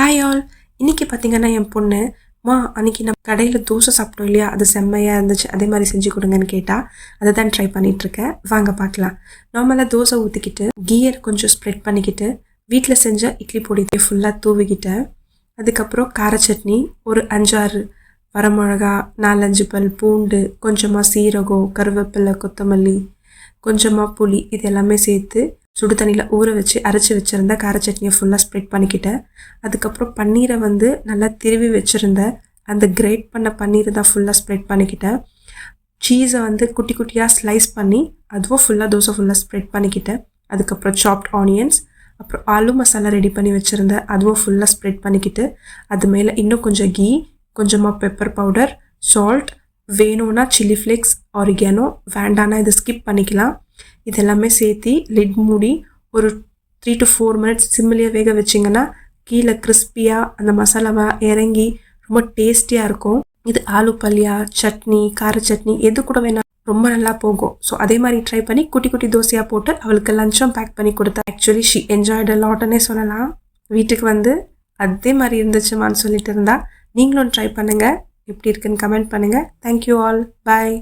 Hi all. இன்னைக்கு பார்த்தீங்கன்னா என் பொண்ணு அன்னைக்கு நம்ம கடையில் தோசை சாப்பிட்டோம் இல்லையா, அது செம்மையாக இருந்துச்சு, அதே மாதிரி செஞ்சு கொடுங்கன்னு கேட்டால் அதை தான் ட்ரை பண்ணிகிட்ருக்கேன். வாங்க பார்க்கலாம். நார்மலாக தோசை ஊற்றிக்கிட்டு கீயர் கொஞ்சம் ஸ்ப்ரெட் பண்ணிக்கிட்டு வீட்டில் செஞ்ச இட்லி பொடி ஃபுல்லாக தூவிக்கிட்டேன். அதுக்கப்புறம் கார சட்னி, ஒரு 5-6 வரமிளகா, 4-5 பல் பூண்டு, கொஞ்சமாக சீரகம், கருவேப்பிலை, கொத்தமல்லி, கொஞ்சமாக புளி, இது எல்லாமே சேர்த்து சுடு தண்ணியில் ஊற வச்சு அரைச்சி வச்சுருந்த கார சட்னியை ஃபுல்லாக ஸ்ப்ரெட் பண்ணிக்கிட்டேன். அதுக்கப்புறம் பன்னீரை நல்லா திருவி வச்சுருந்த அந்த கிரேட் பண்ண பன்னீரை தான் ஃபுல்லாக ஸ்ப்ரெட் பண்ணிக்கிட்டேன். சீஸை குட்டி குட்டியாக ஸ்லைஸ் பண்ணி அதுவும் ஃபுல்லாக தோசை ஃபுல்லாக ஸ்ப்ரெட் பண்ணிக்கிட்டேன். அதுக்கப்புறம் சாப்ட் ஆனியன்ஸ், அப்புறம் ஆலு மசாலா ரெடி பண்ணி வச்சுருந்தேன், அதுவும் ஃபுல்லாக ஸ்ப்ரெட் பண்ணிக்கிட்டு அது மேலே இன்னும் கொஞ்சம் கீ, கொஞ்சமாக பெப்பர் பவுடர், சால்ட், வேணும்னா சில்லி ஃப்ளேக்ஸ், ஆரிகானோ, வேண்டானா இதை ஸ்கிப் பண்ணிக்கலாம். இதெல்லாமே சேர்த்து லிட் மூடி ஒரு 3 to 4 மினிட்ஸ் சிம்மிலேயே வேக வச்சிங்கன்னா கீழே கிறிஸ்பியாக அந்த மசாலாவை இறங்கி ரொம்ப டேஸ்டியாக இருக்கும். இது ஆலு பல்லியா, சட்னி, கார சட்னி எது கூட வேணால் ரொம்ப நல்லா போகும். ஸோ அதே மாதிரி ட்ரை பண்ணி குட்டி குட்டி தோசையாக போட்டு அவளுக்கு லஞ்சும் பேக் பண்ணி கொடுத்தேன். ஆக்சுவலி ஷி என்ஜாய்டு லாட்னே சொல்லலாம். வீட்டுக்கு அதே மாதிரி இருந்துச்சுமான்னு சொல்லிட்டு இருந்தா. நீங்களும் ட்ரை பண்ணுங்கள், எப்படி இருக்குன்னு கமெண்ட் பண்ணுங்கள். தேங்க்யூ ஆல், பாய்.